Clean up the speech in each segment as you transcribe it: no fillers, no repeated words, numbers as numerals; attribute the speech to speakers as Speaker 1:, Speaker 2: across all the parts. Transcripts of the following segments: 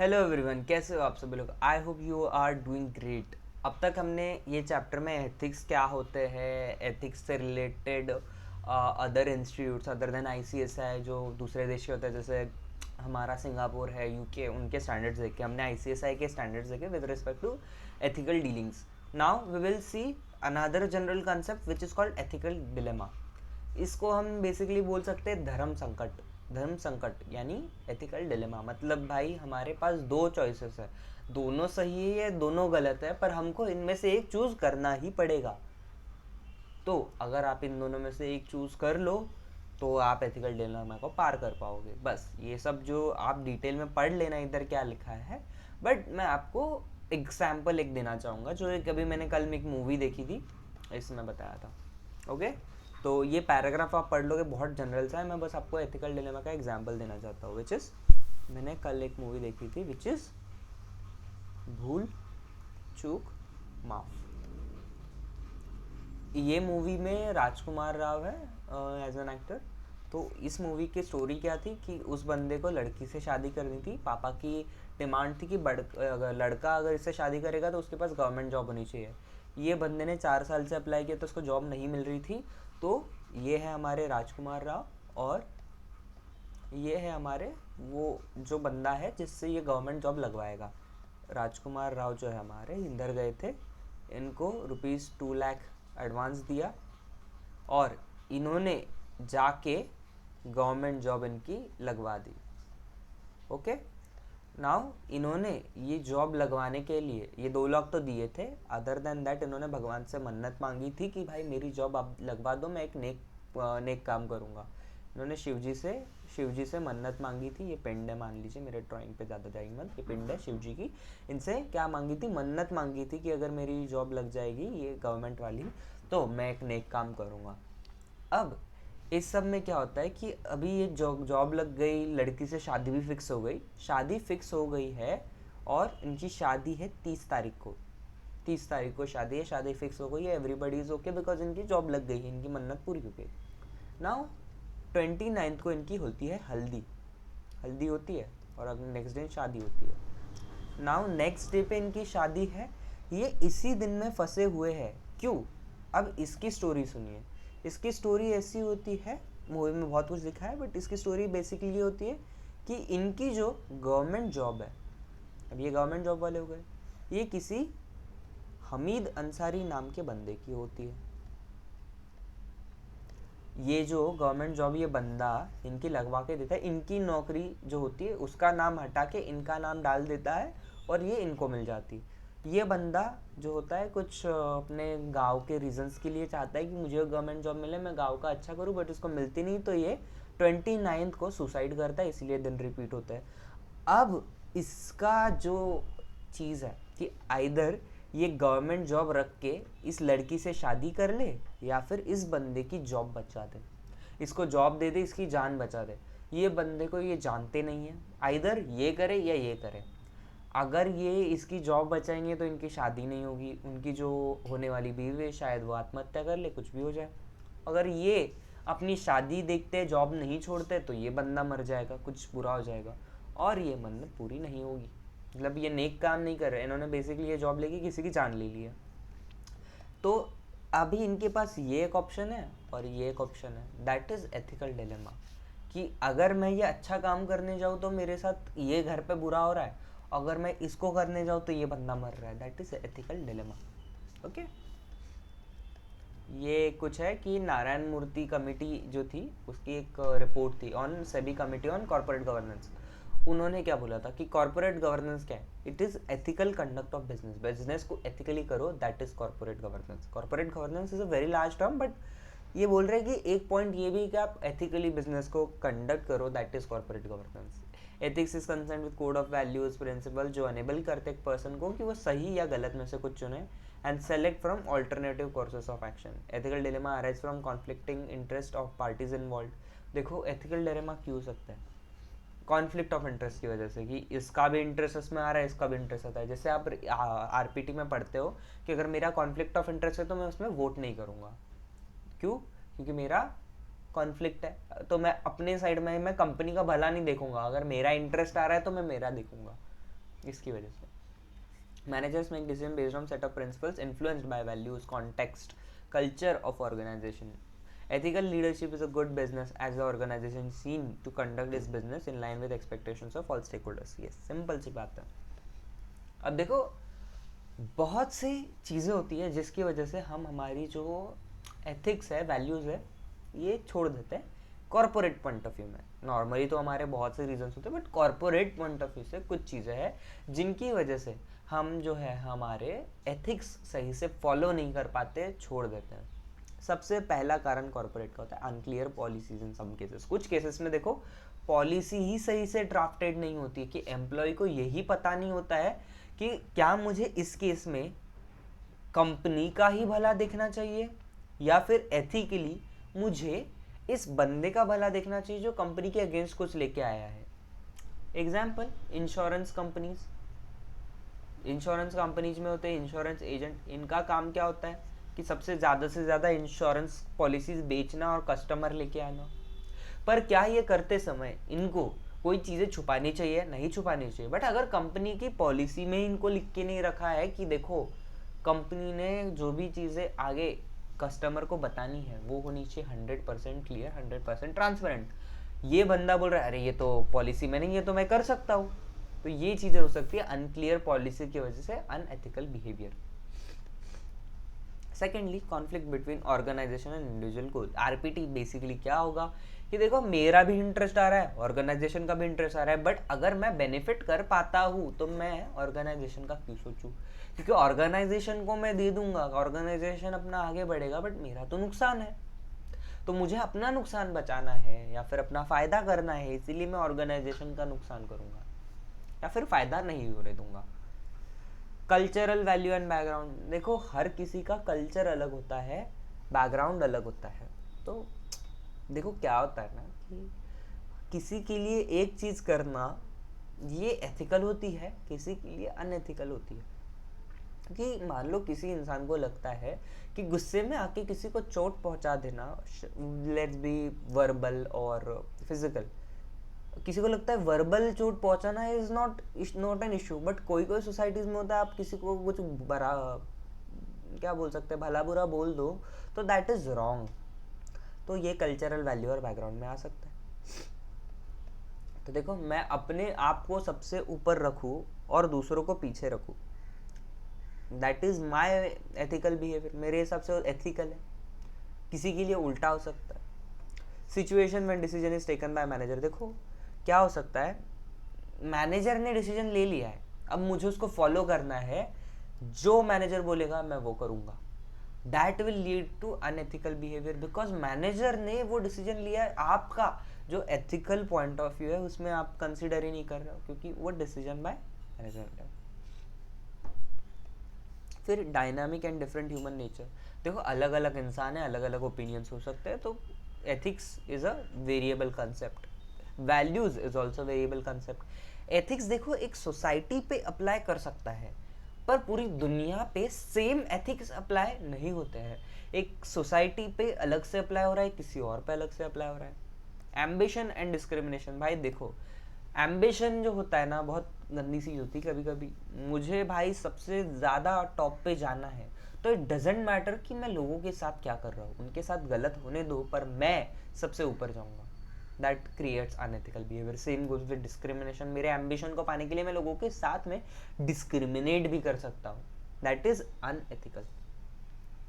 Speaker 1: Hello everyone, कैसे हो आप सभी लोग। I hope you are doing great. अब तक हमने ये चैप्टर में एथिक्स क्या होते हैं, एथिक्स से related other institutes other than ICSI जो दूसरे देश के होते हैं, जैसे हमारा सिंगापुर है, यूके, उनके स्टैंडर्ड्स देखे हमने, आईसीएसआई के स्टैंडर्ड्स देखे with respect to ethical dealings. Now we will see another general concept which is called ethical dilemma. इसको हम बेसिकली बोल सकते हैं धर्म संकट। धर्म संकट यानी एथिकल डिलेमा, मतलब भाई हमारे पास दो चॉइसेस है, दोनों सही है दोनों गलत है, पर हमको इनमें से एक चूज करना ही पड़ेगा। तो अगर आप इन दोनों में से एक चूज कर लो तो आप एथिकल डिलेमा को पार कर पाओगे। बस ये सब जो आप डिटेल में पढ़ लेना इधर क्या लिखा है, बट मैं आपको एग्जाम्पल एक देना चाहूँगा जो एक अभी मैंने कल में एक मूवी देखी थी, इसमें बताया था। ओके, तो ये पैराग्राफ आप पढ़ लोगे, बहुत जनरल सा है। मैं बस आपको एथिकल डिलेमा का एग्जांपल देना चाहता हूँ, विच इज़ मैंने कल एक मूवी देखी थी विच इज़ भूल चूक माफ। ये मूवी में राजकुमार राव है एज एन एक्टर। तो इस मूवी की स्टोरी क्या थी कि उस बंदे को लड़की से शादी करनी थी। पापा की डिमांड थी कि लड़का अगर इससे शादी करेगा तो उसके पास गवर्नमेंट जॉब होनी चाहिए। ये बंदे ने 4 साल से अप्लाई किया तो उसको जॉब नहीं मिल रही थी। तो ये है हमारे राजकुमार राव, और ये है हमारे वो जो बंदा है जिससे ये गवर्नमेंट जॉब लगवाएगा। राजकुमार राव जो है हमारे इंदर गए थे, इनको ₹2 लाख एडवांस दिया और इन्होंने जाके गवर्नमेंट जॉब इनकी लगवा दी। ओके, नाउ इन्होंने ये जॉब लगवाने के लिए ये 2 लाख तो दिए थे, अदर देन दैट इन्होंने भगवान से मन्नत मांगी थी कि भाई मेरी जॉब आप लगवा दो, मैं एक नेक काम करूँगा। इन्होंने शिव जी से मन्नत मांगी थी। ये पिंड है, मान लीजिए, मेरे ड्राइंग पे ज़्यादा जाएगी मत, ये पिंड है शिव जी की। इनसे क्या मांगी थी, मन्नत मांगी थी कि अगर मेरी जॉब लग जाएगी ये गवर्नमेंट वाली तो मैं एक नेक काम करूँगा। अब इस सब में क्या होता है कि अभी ये जॉब लग गई, लड़की से शादी भी फिक्स हो गई, शादी फिक्स हो गई है, और इनकी शादी है 30 तारीख को। 30 तारीख को शादी है, शादी फिक्स हो गई है, एवरीबडी इज ओके बिकॉज इनकी जॉब लग गई है, इनकी मन्नत पूरी हो गई। नाउ 29 को इनकी होती है हल्दी। हल्दी होती है और अगले नेक्स्ट दिन शादी होती है। नाउ नेक्स्ट डे पे इनकी शादी है। ये इसी दिन में फंसे हुए हैं। क्यों? अब इसकी स्टोरी सुनिए। इसकी स्टोरी ऐसी होती है, मूवी में बहुत कुछ लिखा है बट इसकी स्टोरी बेसिकली ये होती है कि इनकी जो गवर्नमेंट जॉब है, अब ये गवर्नमेंट जॉब वाले हो गए, ये किसी हमीद अंसारी नाम के बंदे की होती है। ये जो गवर्नमेंट जॉब ये बंदा इनकी लगवा के देता है, इनकी नौकरी जो होती है उसका नाम हटा के इनका नाम डाल देता है और ये इनको मिल जाती है। ये बंदा जो होता है कुछ अपने गांव के रीजंस के लिए चाहता है कि मुझे गवर्नमेंट जॉब मिले, मैं गांव का अच्छा करूं, बट इसको मिलती नहीं, तो ये 29 को सुसाइड करता है, इसलिए दिन रिपीट होता है। अब इसका जो चीज़ है कि आइदर ये गवर्नमेंट जॉब रख के इस लड़की से शादी कर ले या फिर इस बंदे की जॉब बचा दे, इसको जॉब दे दे, इसकी जान बचा दे। ये बंदे को ये जानते नहीं है, आइदर ये करे या ये करे। अगर ये इसकी जॉब बचाएंगे तो इनकी शादी नहीं होगी, उनकी जो होने वाली बीवी है शायद वो आत्महत्या कर ले, कुछ भी हो जाए। अगर ये अपनी शादी देखते जॉब नहीं छोड़ते तो ये बंदा मर जाएगा, कुछ बुरा हो जाएगा और ये मन्नत पूरी नहीं होगी। मतलब ये नेक काम नहीं कर रहे, इन्होंने बेसिकली ये जॉब लेके किसी की जान ले ली है। तो अभी इनके पास ये एक ऑप्शन है और ये एक ऑप्शन है, दैट इज़ एथिकल डिलेमा। कि अगर मैं ये अच्छा काम करने जाऊँ तो मेरे साथ ये घर पे बुरा हो रहा है, अगर मैं इसको करने जाऊँ तो ये बंदा मर रहा है, that is ethical dilemma. Okay, ये कुछ है कि नारायण मूर्ति कमेटी जो थी उसकी एक रिपोर्ट थी on SEBI committee on corporate governance. उन्होंने क्या बोला था कि कॉर्पोरेट गवर्नेंस क्या है, it is ethical conduct of business, business को एथिकली करो, that is corporate governance. Corporate governance is a very large term, but ये बोल रहे हैं कि एक पॉइंट ये भी कि आप एथिकली बिजनेस को कंडक्ट करो, that is corporate governance. Ethics is concern with code of values principle जो अनेबल करते एक पर्सन को कि वो सही या गलत में से कुछ चुने and select from alternative courses of action. Ethical dilemma arise from conflicting interest of parties involve. देखो एथिकल डिलेमा क्यों हो सकता है, कॉन्फ्लिक्ट ऑफ इंटरेस्ट की वजह से, कि इसका भी इंटरेस्ट इसमें आ रहा है, इसका भी इंटरेस्ट आता है। जैसे आप आरपीटी में पढ़ते हो कि अगर मेरा कॉन्फ्लिक्ट ऑफ इंटरेस्ट है तो मैं उसमें वोट नहीं करूँगा। क्यों? क्योंकि मेरा कॉन्फ्लिक्ट है, तो मैं अपने साइड में मैं कंपनी का भला नहीं देखूंगा, अगर मेरा इंटरेस्ट आ रहा है तो मैं मेरा देखूंगा। इसकी वजह से managers make decisions based on set of principles influenced by values, context, culture of organization. Ethical leadership is a good business as the organization is seen to conduct its business in line with expectations of all stakeholders. Yes, simple सी बात है. अब देखो बहुत सी चीज़ें होती है जिसकी वजह से हम हमारी जो एथिक्स है, वैल्यूज़ है, ये छोड़ देते हैं कॉर्पोरेट पॉइंट ऑफ व्यू में. नॉर्मली तो हमारे बहुत से रीजंस होते हैं, but corporate point of view से कुछ चीज़ें हैं जिनकी वजह से हम जो है हमारे एथिक्स सही से फॉलो नहीं कर पाते, छोड़ देते हैं. सबसे पहला कारण कॉर्पोरेट का होता है unclear policies in some cases. कुछ केसेस में देखो पॉलिसी ही सही से ड्राफ्टेड नहीं होती कि एम्प्लॉय को यही पता नहीं होता है कि क्या मुझे इस केस में कंपनी का ही भला देखना चाहिए या फिर एथिकली मुझे इस बंदे का भला देखना चाहिए जो कंपनी के अगेंस्ट कुछ लेके आया है. एग्जाम्पल इंश्योरेंस कंपनीज में होते हैं इंश्योरेंस एजेंट. इनका काम क्या होता है कि सबसे ज़्यादा से ज़्यादा इंश्योरेंस पॉलिसीज बेचना और कस्टमर लेके आना. पर क्या ये करते समय इनको कोई चीज़ें छुपानी चाहिए? नहीं छुपानी चाहिए. बट अगर कंपनी की पॉलिसी में इनको लिख के नहीं रखा है कि देखो कंपनी ने जो भी चीज़ें आगे कस्टमर को बतानी है वो होनी चाहिए 100% क्लियर, 100% ट्रांसपेरेंट. ये बंदा बोल रहा है अरे ये तो पॉलिसी में नहीं, ये तो मैं कर सकता हूँ. तो ये चीज़ें हो सकती है अनक्लियर पॉलिसी की वजह से unethical behaviour. Secondly conflict between organisation and individual goal. RPT basically क्या होगा कि देखो मेरा भी इंटरेस्ट आ रहा है, ऑर्गेनाइजेशन का भी इंटरेस्ट आ रहा है, बट अगर मैं बेनिफिट कर पाता हूँ तो मैं ऑर्गेनाइजेशन का क्यों सोचूं? क्योंकि ऑर्गेनाइजेशन को मैं दे दूंगा, ऑर्गेनाइजेशन अपना आगे बढ़ेगा, बट मेरा तो नुकसान है. तो मुझे अपना नुकसान बचाना है या फिर अपना फ़ायदा करना है, इसीलिए मैं ऑर्गेनाइजेशन का नुकसान करूँगा या फिर फ़ायदा नहीं होने दूंगा. Cultural value and background. देखो हर किसी का कल्चर अलग होता है, बैकग्राउंड अलग होता है. तो देखो क्या होता है ना कि किसी के लिए एक चीज़ करना ये एथिकल होती है, किसी के लिए अनएथिकल होती है. कि मान लो किसी इंसान को लगता है कि गुस्से में आके किसी को चोट पहुंचा देना, लेट्स बी वर्बल और फिजिकल, किसी को लगता है वर्बल चोट पहुंचाना is not an issue. But कोई कोई सोसाइटीज में होता है आप किसी को कुछ बड़ा क्या बोल सकते हैं, भला बुरा बोल दो तो दैट इज रॉन्ग. तो ये कल्चरल वैल्यू और बैकग्राउंड में आ सकता है. तो देखो मैं अपने आप को सबसे ऊपर रखूँ और दूसरों को पीछे रखूँ, that is my ethical behaviour. मेरे हिसाब से वो एथिकल है. किसी के लिए उल्टा हो सकता है. Situation when decision is taken by manager. देखो क्या हो सकता है, मैनेजर ने डिसीजन ले लिया है, अब मुझे उसको फॉलो करना है, जो मैनेजर बोलेगा मैं वो करूँगा. That will lead to unethical behaviour because manager ने वो डिसीजन लिया है. आपका जो एथिकल पॉइंट ऑफ व्यू है उसमें आप कंसिडर ही नहीं कर रहे हो क्योंकि वो डिसीजन बाय मैनेजर है. फिर dynamic and different human nature. देखो अलग अलग इंसान है, अलग अलग ओपिनियंस हो सकते हैं. तो ethics is a variable concept. Values is also variable concept. Ethics देखो एक सोसाइटी पे अप्लाई कर सकता है पर पूरी दुनिया पे सेम एथिक्स अप्लाई नहीं होते हैं. एक सोसाइटी पे अलग से अप्लाई हो रहा है, किसी और पे अलग से अप्लाई हो रहा है. Ambition and discrimination. भाई देखो एम्बिशन जो होता है ना बहुत गंदी चीज़ होती है. कभी कभी मुझे भाई सबसे ज़्यादा टॉप पे जाना है तो इट डजेंट मैटर कि मैं लोगों के साथ क्या कर रहा हूँ, उनके साथ गलत होने दो पर मैं सबसे ऊपर जाऊँगा. That creates unethical behaviour. Same goes with discrimination. मेरे एम्बिशन को पाने के लिए मैं लोगों के साथ में डिस्क्रिमिनेट भी कर सकता हूँ. That is unethical.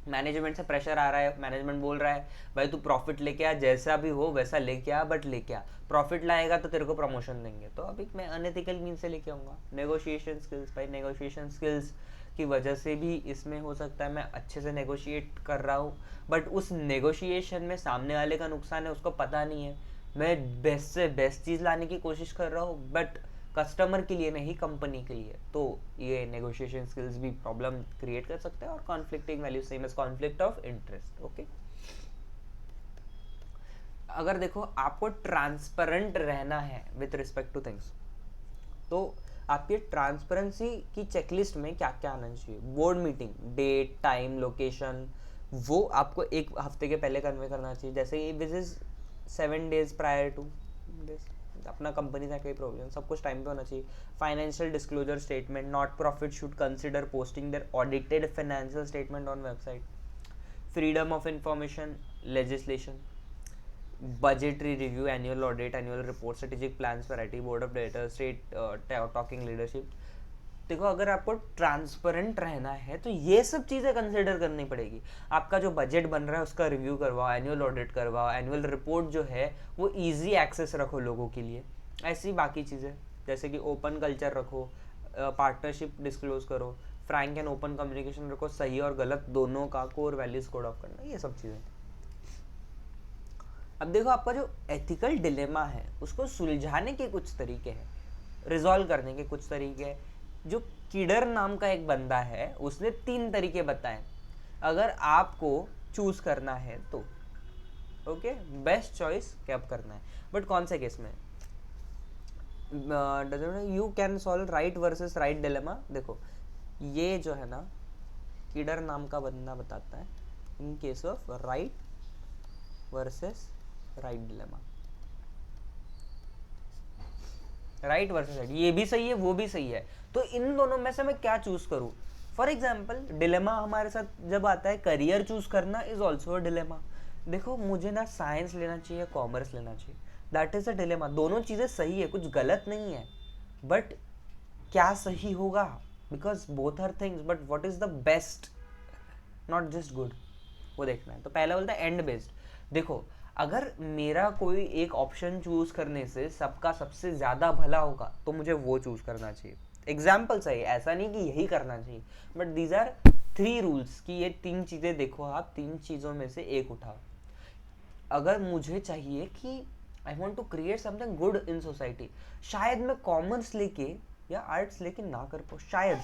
Speaker 1: मैनेजमेंट से प्रेशर आ रहा है, मैनेजमेंट बोल रहा है भाई तू प्रॉफिट लेके आ, जैसा भी हो वैसा लेके आ, बट लेके आ, प्रॉफिट लाएगा तो तेरे को प्रमोशन देंगे. तो अभी मैं अनएथिकल मीन से लेके आऊँगा. Negotiation skills. भाई नेगोशिएशन स्किल्स की वजह से भी इसमें हो सकता है मैं अच्छे से नेगोशिएट कर रहा हूँ बट उस नेगोशिएशन में सामने वाले का नुकसान है, उसको पता नहीं है. मैं बेस्ट से बेस्ट चीज़ लाने की कोशिश कर रहा हूँ बट कस्टमर के लिए नहीं, कंपनी के लिए. तो ये नेगोशिएशन स्किल्स भी प्रॉब्लम क्रिएट कर सकते हैं. और conflicting value same as conflict of interest. Okay, अगर देखो आपको ट्रांसपेरेंट रहना है विथ रिस्पेक्ट टू थिंग्स तो आपकी ट्रांसपेरेंसी की चेकलिस्ट में क्या क्या आना चाहिए. Board meeting, date, time, location, वो आपको एक हफ्ते के पहले कन्वे करना चाहिए. जैसे which is 7 days prior to this, अपना कंपनी का कोई प्रॉब्लम, सब कुछ टाइम पे होना चाहिए। Financial disclosure statement, not profit should consider posting their audited financial statement on website. Freedom of information legislation, budgetary review, annual audit, annual report, strategic plans, variety, board of directors, state talking leadership। देखो अगर आपको transparent रहना है तो ये सब चीज़ें consider करनी पड़ेगी। आपका जो बजट बन रहा है उसका रिव्यू करवाओ, एनुअल ऑडिट करवाओ, एनुअल रिपोर्ट जो है वो इजी एक्सेस रखो लोगों के लिए। ऐसी बाकी चीज़ें जैसे कि ओपन कल्चर रखो, पार्टनरशिप डिस्क्लोज करो, फ्रैंक एंड ओपन कम्युनिकेशन रखो, सही और गलत दोनों का कोर वैल्यूज कोड ऑफ करना, ये सब चीज़ें। अब देखो आपका जो एथिकल डिलेमा है उसको सुलझाने के कुछ तरीके हैं, रिजॉल्व करने के कुछ तरीके हैं। जो किडर नाम का एक बंदा है उसने 3 तरीके बताए अगर आपको चूज करना है तो। ओके, बेस्ट चॉइस कैब करना है, बट कौन से केस में? You can solve right versus right dilemma. देखो ये जो है ना किडर नाम का बंदा बताता है in case of right versus right dilemma. Right versus right, ये भी सही है वो भी सही है, तो इन दोनों में से मैं क्या चूज करूं? फॉर एग्जाम्पल डिलेमा हमारे साथ जब आता है, करियर चूज करना इज ऑल्सो अ डिलेमा। देखो मुझे ना साइंस लेना चाहिए, कॉमर्स लेना चाहिए, दैट इज अ डिलेमा। दोनों चीजें सही है, कुछ गलत नहीं है, बट क्या सही होगा? Because both are things, but what is the best, not just good, वो देखना है। तो पहला बोलता है एंड बेस्ड। देखो अगर मेरा कोई एक ऑप्शन चूज करने से सबका सबसे ज्यादा भला होगा तो मुझे वो चूज करना चाहिए। एग्जाम्पल सही, ऐसा नहीं कि यही करना चाहिए, बट दीज आर 3 रूल्स कि ये 3 चीजें देखो, आप 3 चीजों में से एक उठाओ। अगर मुझे चाहिए कि I want to create something good in society, शायद मैं कॉमर्स लेके या आर्ट्स लेके ना कर पाऊँ, शायद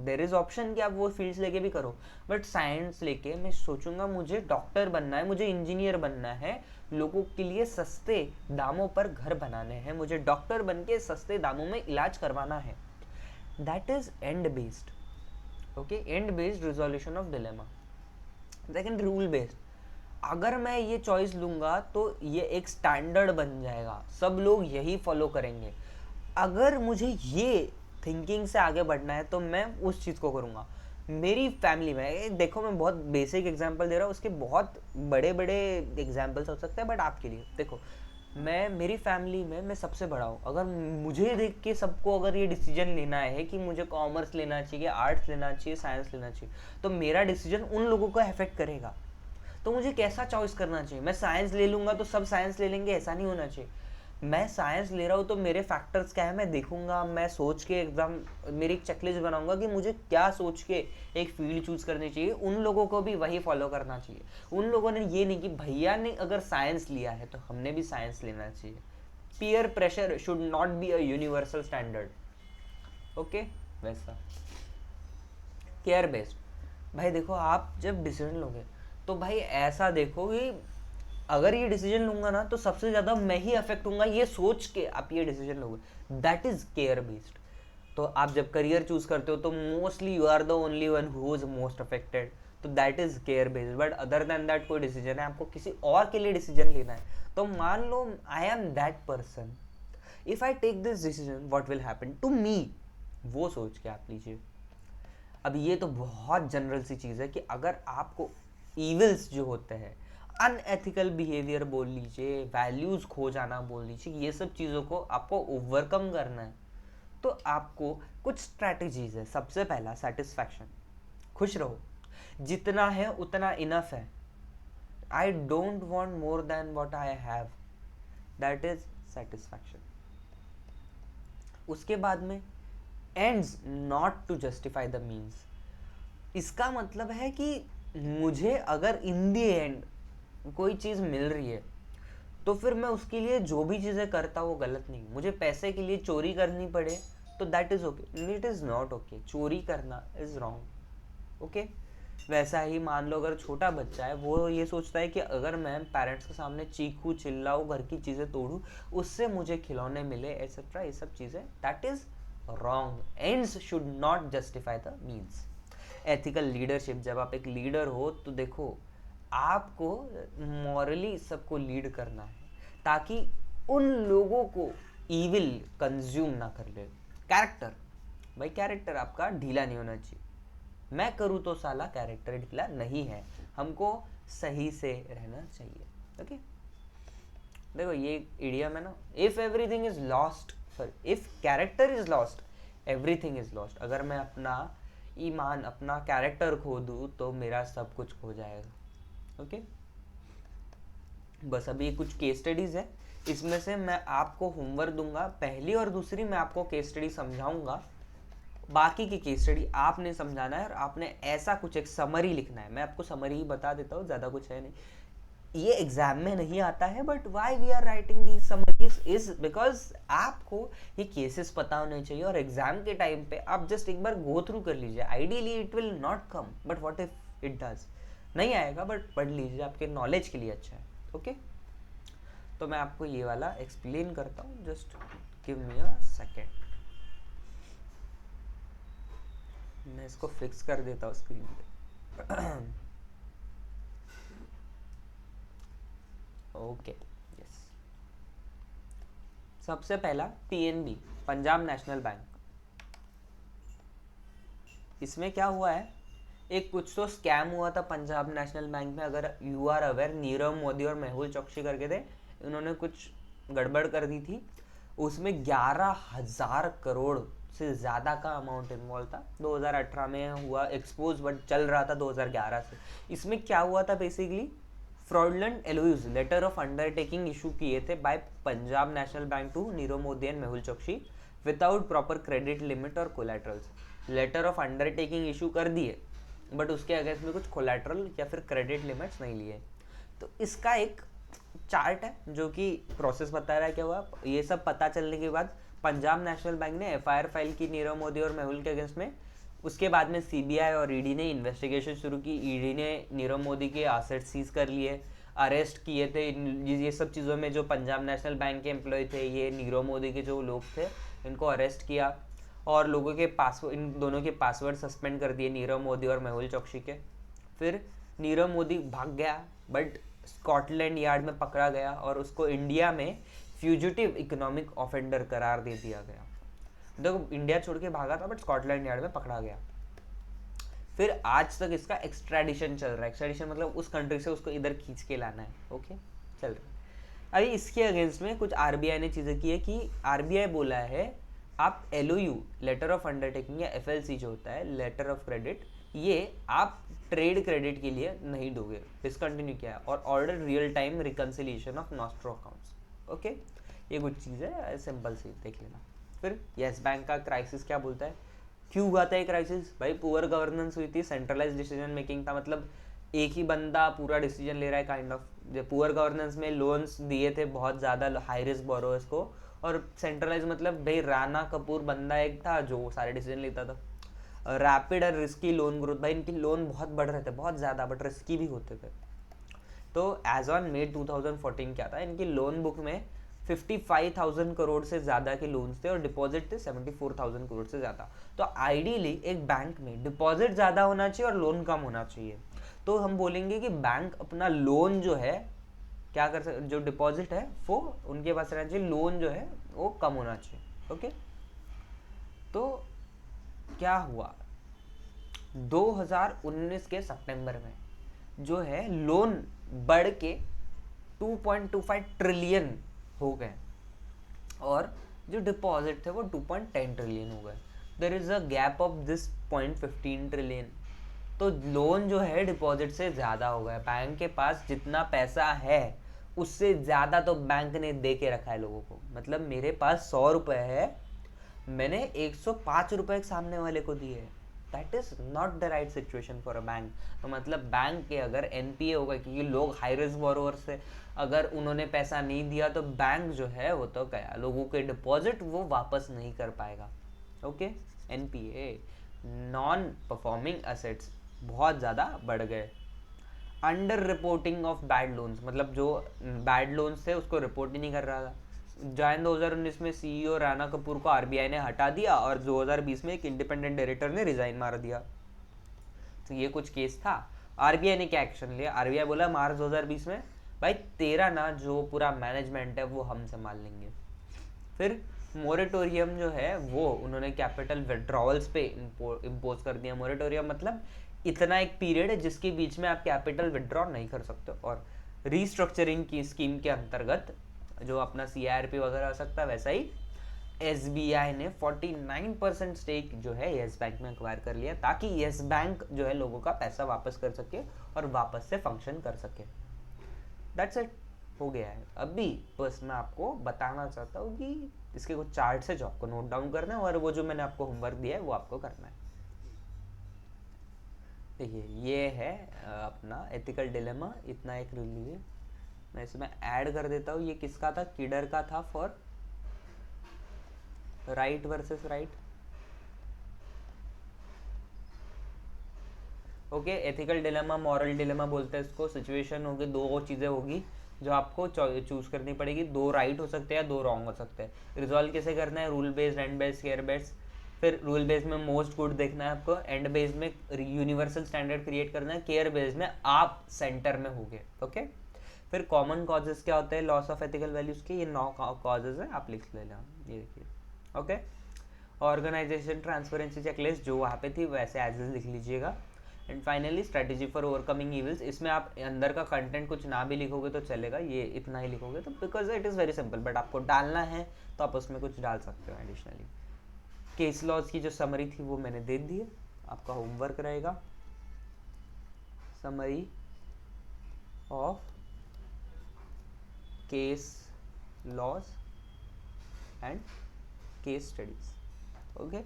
Speaker 1: देर इज ऑप्शन कि आप वो फील्ड्स लेके भी करो, बट साइंस लेके मैं सोचूंगा मुझे डॉक्टर बनना है, मुझे इंजीनियर बनना है, लोगों के लिए सस्ते दामों पर घर बनाने हैं, मुझे डॉक्टर बन के सस्ते दामों में इलाज करवाना है। That is and based. Okay, and based resolution of dilemma. Second rule based, अगर मैं ये चॉइस लूंगा तो ये एक स्टैंडर्ड बन जाएगा, सब लोग यही फॉलो करेंगे। अगर मुझे ये थिंकिंग से आगे बढ़ना है तो मैं उस चीज़ को करूँगा। मेरी फैमिली में देखो, मैं बहुत बेसिक एग्जांपल दे रहा हूँ, उसके बहुत बड़े बड़े एग्जांपल्स हो सकते हैं, बट आपके लिए देखो, मैं मेरी फैमिली में मैं सबसे बड़ा हूँ। अगर मुझे देख के सबको अगर ये डिसीजन लेना है कि मुझे कॉमर्स लेना चाहिए, आर्ट्स लेना चाहिए, साइंस लेना चाहिए, तो मेरा डिसीजन उन लोगों को अफेक्ट करेगा। तो मुझे कैसा चॉइस करना चाहिए? मैं साइंस ले लूँगा तो सब साइंस ले लेंगे, ऐसा नहीं होना चाहिए। मैं साइंस ले रहा हूँ तो मेरे फैक्टर्स क्या है मैं देखूंगा, मैं सोच के एकदम मेरी एक चेकलिस्ट बनाऊंगा कि मुझे क्या सोच के एक फील्ड चूज करनी चाहिए। उन लोगों को भी वही फॉलो करना चाहिए। उन लोगों ने ये नहीं कि भैया ने अगर साइंस लिया है तो हमने भी साइंस लेना चाहिए। Peer pressure should not be a universal standard. Okay, वैसा केयर बेस्ड। भाई देखो आप जब डिसीजन लोगे तो भाई ऐसा देखो कि अगर ये डिसीजन लूंगा ना तो सबसे ज्यादा मैं ही अफेक्ट होऊंगा, ये सोच के आप ये डिसीजन लोगे। That is care based. तो आप जब करियर चूज करते हो तो mostly you are the only one who is most affected, तो that is care based. But other than that कोई डिसीजन है, आपको किसी और के लिए डिसीजन लेना है, तो मान लो I am that person, if I take this decision what will happen to me, वो सोच के आप लीजिए। अब ये तो बहुत जनरल सी चीज़ है कि अगर आपको इविल्स जो होते हैं, अनएथिकल बिहेवियर बोल लीजिए, वैल्यूज खो जाना बोल लीजिए, ये सब चीज़ों को आपको ओवरकम करना है, तो आपको कुछ स्ट्रैटेजीज है। सबसे पहला सेटिस्फैक्शन, खुश रहो, जितना है उतना इनफ है। I don't want more than what I have, that is satisfaction. उसके बाद में ends not to justify the means. इसका मतलब है कि मुझे अगर इन दी एंड कोई चीज़ मिल रही है तो फिर मैं उसके लिए जो भी चीज़ें करता हूँ वो गलत नहीं। मुझे पैसे के लिए चोरी करनी पड़े तो that is okay, it is not okay, चोरी करना इज़ रॉन्ग। ओके, वैसा ही मान लो अगर छोटा बच्चा है, वो ये सोचता है कि अगर मैं पेरेंट्स के सामने चीखूँ, चिल्लाऊँ, घर की चीज़ें तोड़ूँ, उससे मुझे खिलौने मिले, एटसेट्रा, ये सब चीज़ें, that is wrong. Ends should not justify the means. Ethical leadership, जब आप एक लीडर हो तो देखो आपको मॉरली सबको लीड करना है, ताकि उन लोगों को ईविल कंज्यूम ना कर ले। कैरेक्टर, भाई कैरेक्टर आपका ढीला नहीं होना चाहिए। मैं करूँ तो साला कैरेक्टर ढीला नहीं है, हमको सही से रहना चाहिए। ओके, देखो ये इडियम है ना, if everything is lost, sorry if character is lost everything is lost. अगर मैं अपना ईमान, अपना कैरेक्टर खो दूँ तो मेरा सब कुछ खो जाएगा। ओके, बस अभी कुछ केस स्टडीज है, इसमें से मैं आपको होमवर्क दूंगा, पहली और दूसरी मैं आपको केस स्टडी समझाऊंगा, बाकी की केस स्टडी आपने समझाना है और आपने ऐसा कुछ एक समरी लिखना है। मैं आपको समरी ही बता देता हूँ, ज़्यादा कुछ है नहीं, ये एग्जाम में नहीं आता है, but why we are writing the summaries is because आपको ये केसेस पता होने चाहिए, और एग्जाम के टाइम पे आप जस्ट एक बार गो थ्रू कर लीजिए। Ideally it will not come, but what if it does, नहीं आएगा बट पढ़ लीजिए, आपके नॉलेज के लिए अच्छा है। ओके, तो मैं आपको ये वाला एक्सप्लेन करता हूँ, just give me a second. मैं इसको फिक्स कर देता हूँ स्क्रीन पे। Okay, yes. सबसे पहला पीएनबी, पंजाब नेशनल बैंक। इसमें क्या हुआ है, एक कुछ तो स्कैम हुआ था पंजाब नेशनल बैंक में। अगर you are aware, Nirav Modi और मेहुल चोकसी करके थे, इन्होंने कुछ गड़बड़ कर दी थी। उसमें 11,000 करोड़ से ज़्यादा का अमाउंट इन्वॉल्व था। 2018 में हुआ एक्सपोज, बट चल रहा था 2011 से। इसमें क्या हुआ था basically, fraudulent LOUs, letter of undertaking issue किए थे by Punjab national bank to Nirav Modi and Mehul Choksi without proper credit limit और collaterals. Letter of undertaking issue कर दिए, बट उसके अगेंस्ट में कुछ कोलैटरल या फिर क्रेडिट लिमिट्स नहीं लिए। तो इसका एक चार्ट है जो कि प्रोसेस बता रहा है क्या हुआ। ये सब पता चलने के बाद पंजाब नेशनल बैंक ने एफआईआर फाइल की नीरव मोदी और मेहुल के अगेंस्ट में। उसके बाद में सीबीआई और ईडी ने इन्वेस्टिगेशन शुरू की। ईडी ने नीरव मोदी के एसेट सीज कर लिए, अरेस्ट किए थे। ये सब चीज़ों में जो पंजाब नेशनल बैंक के एम्प्लॉय थे, ये नीरव मोदी के जो लोग थे, इनको अरेस्ट किया और लोगों के पासवर्ड, इन दोनों के पासवर्ड सस्पेंड कर दिए, नीरव मोदी और मेहुल चोकसी के। फिर नीरव मोदी भाग गया, बट स्कॉटलैंड यार्ड में पकड़ा गया और उसको इंडिया में फ्यूजिटिव इकोनॉमिक ऑफेंडर करार दे दिया गया। देखो इंडिया छोड़ के भागा था, बट स्कॉटलैंड यार्ड में पकड़ा गया। फिर आज तक इसका एक्स्ट्राडिशन चल रहा है। एक्स्ट्राडिशन मतलब उस कंट्री से उसको इधर खींच के लाना है। ओके, चल रहा है। अभी इसके अगेंस्ट में कुछ आरबीआई ने चीज़ें की है कि आरबीआई बोला है आप एलओयू, लेटर ऑफ अंडरटेकिंग, या एफएलसी जो होता है, लेटर ऑफ क्रेडिट, ये आप ट्रेड क्रेडिट के लिए नहीं दोगे, डिसकंटिन्यू किया है। और order real time reconciliation of nostro accounts. Okay, ये कुछ चीज़ है, सिंपल सी देख लेना। फिर येस बैंक का क्राइसिस क्या बोलता है, क्यों हुआ था ये क्राइसिस? भाई पुअर गवर्नेंस हुई थी, सेंट्रलाइज डिसीजन मेकिंग था, मतलब एक ही बंदा पूरा डिसीजन ले रहा है काइंड ऑफ। पुअर गवर्नेंस में लोन्स दिए थे बहुत ज़्यादा हाई रिस्क बोरोवर्स को, और सेंट्रलाइज मतलब भाई राणा कपूर बंदा एक था जो सारे डिसीजन लेता था। रैपिड और रिस्की लोन ग्रोथ, भाई इनकी लोन बहुत बढ़ रहे थे, बहुत ज़्यादा, बट रिस्की भी होते थे। तो एज ऑन मई 2014 क्या था, इनकी लोन बुक में 55,000 करोड़ से ज़्यादा के लोन्स थे और डिपॉजिट थे 74,000 करोड़ से ज़्यादा। तो आइडियली एक बैंक में डिपॉजिट ज़्यादा होना चाहिए और लोन कम होना चाहिए। तो हम बोलेंगे कि बैंक अपना लोन जो है क्या कर सकते, जो डिपॉजिट है वो उनके पास रहना चाहिए, लोन जो है वो कम होना चाहिए। ओके, तो क्या हुआ 2019 के सितंबर में जो है लोन बढ़ के 2.25 ट्रिलियन हो गए और जो डिपॉजिट थे वो 2.10 ट्रिलियन हो गए। There is a gap of this 0.15 trillion. तो लोन जो है डिपॉजिट से ज़्यादा हो गया। बैंक के पास जितना पैसा है उससे ज़्यादा तो बैंक ने दे के रखा है लोगों को। मतलब मेरे पास 100 रुपये है, मैंने 105 रुपये सामने वाले को दिए। That is not the right situation for a bank. तो मतलब बैंक के अगर एनपीए होगा, क्योंकि लोग हाई रिस्क बोरोवर से अगर उन्होंने पैसा नहीं दिया तो बैंक जो है वो तो गया, लोगों के डिपॉजिट वो वापस नहीं कर पाएगा। Okay, NPA, non performing assets बहुत ज़्यादा बढ़ गए। Under reporting of bad loans, मतलब जो बैड लोन्स थे उसको रिपोर्ट ही नहीं कर रहा था। जैन 2019 में सीईओ राणा कपूर को आरबीआई ने हटा दिया और 2020 में एक इंडिपेंडेंट डायरेक्टर ने रिजाइन मार दिया। तो ये कुछ केस था। आरबीआई ने क्या एक्शन लिया, आरबीआई बोला मार्च 2020 में भाई तेरा ना जो पूरा मैनेजमेंट है वो हम संभाल लेंगे। फिर मोरेटोरियम जो है वो उन्होंने कैपिटल विड्रॉवल्स पे इम्पोज कर दिया। मोरेटोरियम मतलब इतना एक पीरियड है जिसके बीच में आप कैपिटल विड्रॉ नहीं कर सकते। और रीस्ट्रक्चरिंग की स्कीम के अंतर्गत जो अपना CIRP वगैरह हो सकता है, वैसा ही SBI ने 49% स्टेक जो है येस बैंक में एक्वायर कर लिया, ताकि येस बैंक जो है लोगों का पैसा वापस कर सके और वापस से फंक्शन कर सके। दैट्स इट, हो गया है। अभी बस मैं आपको बताना चाहता हूँ कि इसके कुछ चार्ट्स है जो आपको नोट डाउन करना है, और वो जो मैंने आपको होमवर्क दिया है वो आपको करना है। देखिए ये है अपना एथिकल डिलेमा, इतना एक रिलीव है। मैं इसमें ऐड कर देता हूँ, ये किसका था, किडर का था, for right versus right. Okay, ethical dilemma, moral dilemma बोलते हैं इसको। सिचुएशन होगी, दो चीज़ें होगी जो आपको चूज करनी पड़ेगी, दो राइट हो सकते हैं, दो रॉन्ग हो सकते हैं। रिजॉल्व कैसे करना है, rule based, and based, care based. फिर रूल बेस्ड में मोस्ट गुड देखना है आपको, एंड बेस्ड में यूनिवर्सल स्टैंडर्ड क्रिएट करना है, केयर बेस्ड में आप सेंटर में होगे। ओके, फिर कॉमन कॉजेज क्या होते हैं लॉस ऑफ एथिकल वैल्यूज के, ये 9 कॉजेज है, आप लिख लेना, ये देखिए। ओके, ऑर्गेनाइजेशन ट्रांसपेरेंसी चेकलिस्ट जो वहाँ पे थी वैसे एज इज लिख लीजिएगा। And finally strategy for overcoming evils, इसमें आप अंदर का कंटेंट कुछ ना भी लिखोगे तो चलेगा, ये इतना ही लिखोगे तो, because it is very simple, but आपको डालना है तो आप उसमें कुछ डाल सकते हो एडिशनली। केस लॉज की जो समरी थी वो मैंने दे दी है, आपका होमवर्क रहेगा summary of case laws and case studies. Okay,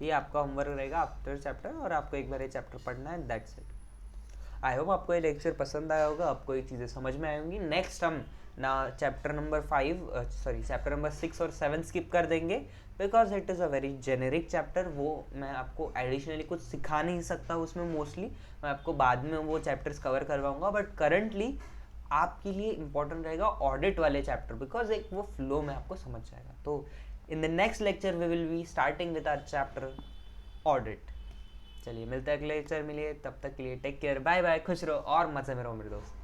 Speaker 1: ये आपका होमवर्क रहेगा आफ्टर चैप्टर, और आपको एक बार ये चैप्टर पढ़ना है, दैट्स इट। आई होप आपको ये लेक्चर पसंद आया होगा, आपको ये चीज़ें समझ में आई होंगी। नेक्स्ट हम ना चैप्टर नंबर 6 और 7 स्किप कर देंगे, because it is a very generic chapter. वो मैं आपको एडिशनली कुछ सिखा नहीं सकता उसमें, मोस्टली मैं आपको बाद में वो चैप्टर्स कवर करवाऊंगा, बट करंटली आपके लिए इंपॉर्टेंट रहेगा ऑडिट वाले चैप्टर, बिकॉज एक वो फ्लो में आपको समझ जाएगा। तो in the next lecture we will be starting with our chapter audit. चलिए मिलते हैं अगले लेक्चर, मिलिए, तब तक के लिए टेक केयर, बाय बाय, खुश रहो और मजे में रहो मेरे दोस्त।